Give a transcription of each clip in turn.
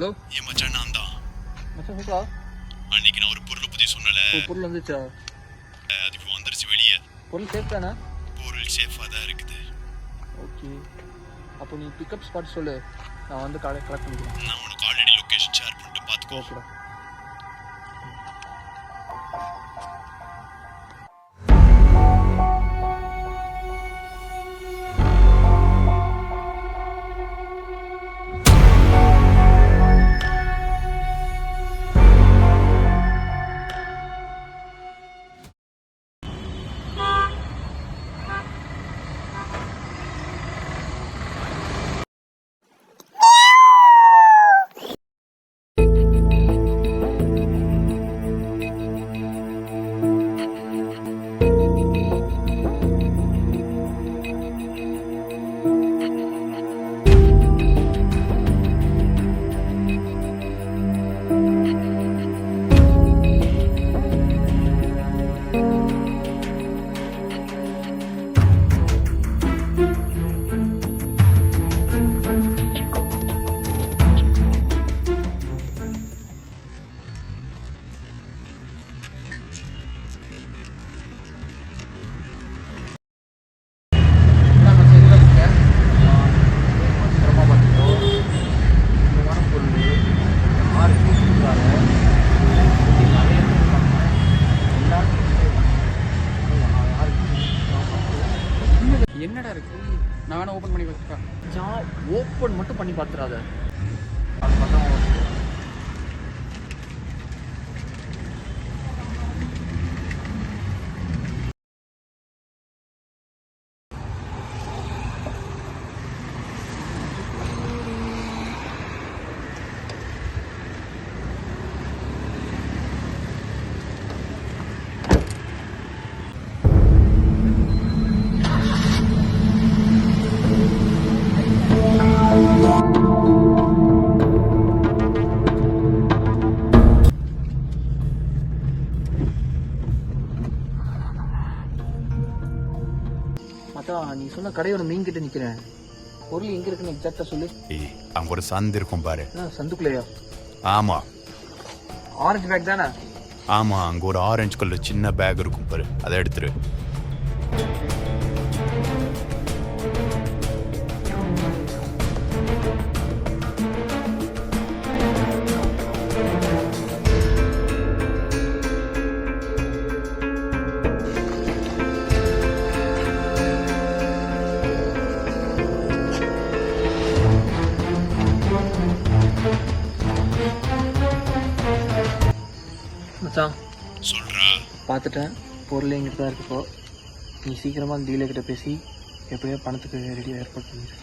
Hello ஏன் மச்சான் நான் தான் மச்சான் சொல்றா. அன்னைக்கு நான் ஒரு பொருளை பற்றி சொன்னல, பொருள் வந்துச்சா? அது இப்போ வந்துருச்சு வெளியே. பொருள் சேஃப் தானே? பொருள் சேஃபாக தான் இருக்குது. ஓகே, அப்போ நீ பிக்கப் ஸ்பாட் சொல்லு, நான் வந்து காலை கலெக்ட் பண்ணிக்கிறேன். நான் உனக்கு ஆல்ரெடி லொக்கேஷன் ஷேர் பண்ணிட்டு பார்த்துக்கோ. ஓகேடா. என்னடா இருக்கு? நான் வேணா ஓப்பன் பண்ணி வச்சுட்டேன். ஓப்பன் மட்டும் பண்ணி பார்த்துறாத. அது பார்த்தா நீ சொன்ன கடையோட மெயின் கிட்ட நிக்கிறேன். பொருள் எங்க இருக்குன்னு எக்ஸாக்டா சொல்லு. அங்க ஒரு சந்து இருக்கும் பாரு. சந்துக்குள்ளையா? ஆமா. ஆரஞ்சு பேக் தானே? ஆமா, அங்க ஒரு ஆரஞ்சு கலர் சின்ன பேக் இருக்கும் பாரு, அதை எடுத்துரு. மச்சான் சொல்றா. பார்த்துட்டேன், பொருள் எங்கிட்ட தான் இருக்கு. இப்போ நீ சீக்கிரமா அந்த டீலர் கிட்ட பேசி எப்படியோ பணத்துக்கு ரெடியாக ஏற்பாடு பண்ணிடு.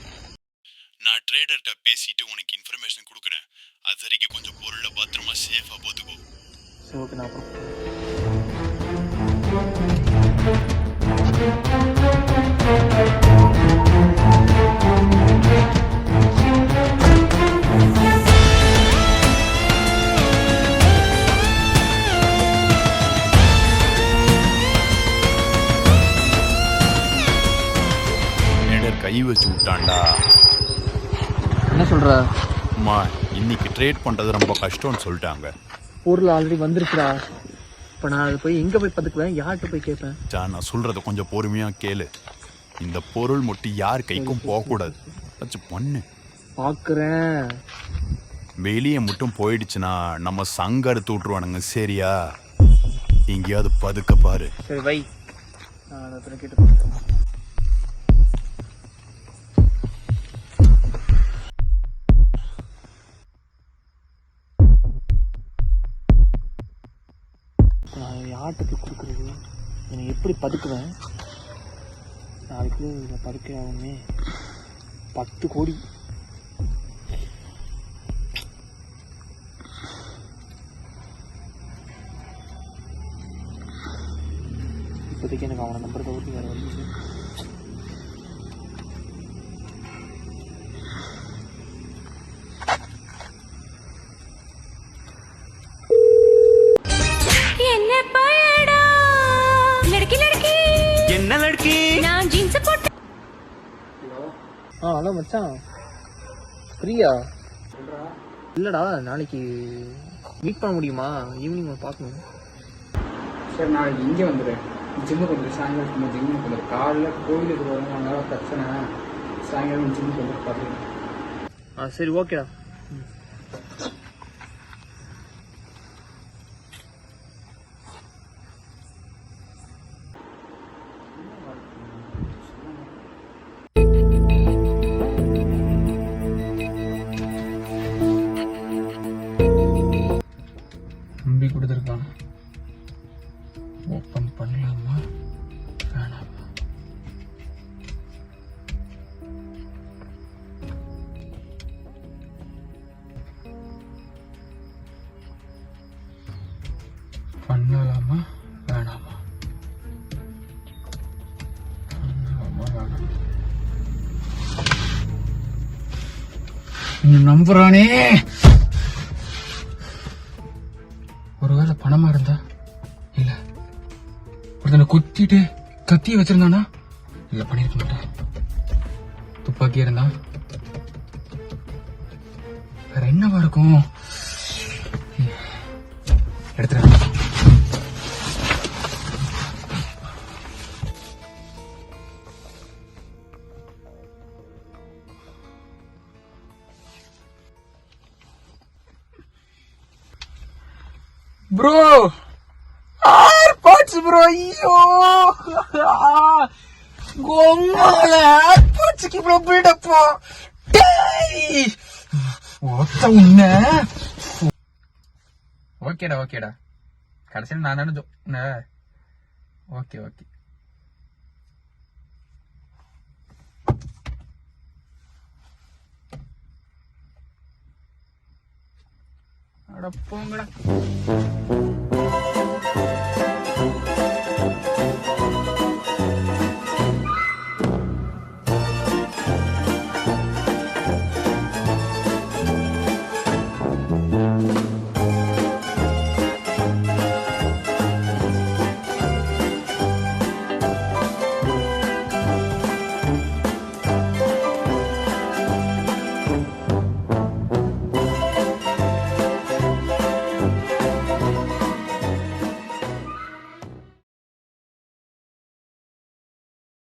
நான் ட்ரேடர்கிட்ட பேசிட்டு உனக்கு இன்ஃபர்மேஷன் கொடுக்குறேன். அது வரைக்கும் கொஞ்சம் பொருளை பத்திரமா சேஃபா போத்துக்கோ. சரி, ஓகே. நான் அப்புறம் கை வச்சு விட்டான்டா. என்ன சொல்ற? அம்மா, இன்னைக்கு ட்ரேட் பண்றது ரொம்ப கஷ்டம்னு சொல்லிட்டாங்க. பொருள் ஆல்ரெடி வந்துருச்சுடா. இப்போ நான் அது போய் எங்கே போய் பார்த்துக்குவேன்? யார்கிட்ட போய் கேட்பேன்? நான் சொல்றத கொஞ்சம் பொறுமையா கேளு. இந்த பொருள் மட்டும் யார் கைக்கும் போகக்கூடாது. வச்சு பண்ணு. பார்க்குறேன். வெளியே மட்டும் போயிடுச்சுன்னா நம்ம சங்க எடுத்து விட்டுருவானுங்க. சரியா? எங்கேயாவது பதுக்க பாரு. சரி வை, நான் அதை கேட்டு யார்கிட்ட கொடுக்குறது? என்னை எப்படி பதுக்குவேன்? நாளைக்குள்ள இதில் படுக்கை ஆகுமே 10 கோடி. இப்போதைக்கு எனக்கு அவனை நம்பர் தவிர்த்து வேறு வழி இல்லை. என்ன லड़की நான் ஜீன்ஸ் போட்டு. ஹலோ மச்சான், ஃப்ரீயா? இல்லைடா, நாளைக்கு மீட் பண்ண முடியுமா? ஈவினிங் பார்க்கணும். சார் நாளைக்கு இங்கே வந்துடுறேன், ஜிம்முக்கு வந்துடு. சாயங்காலம் ஜிம்முக்கு வந்துடு. காலைல கோயிலுக்கு வரணும், அதனால பிரச்சனை. சாயங்காலம் ஜிம்முக்கு வந்துட்டு பார்த்துக்கலாம். சரி, ஓகேடா. நம்பி கொடுத்துருக்கான். ஓப்பன் பண்ணலாமா வேணாமா? பண்ணலாமா வேணாமா? நம்புறானே. ஒருவேளை பணமா இருந்தா, இல்ல ஒருத்தனை குத்திட்டு கத்திய வச்சிருந்தானா, இல்ல பண்ணிருக்க மாட்டான். துப்பாக்கி இருந்தா வேற என்னவா இருக்கும்? எடுத்துறேன். Bro airpods bro. ஐயோ கோமால ஏர்பாட்ஸ்க்கு ப்ரோ பில்டப். டேய் ஓட்ட உன்ன. ஓகேடா ஓகேடா, கடைசியில் நான் தானே. Okay okay. அட போங்கடா.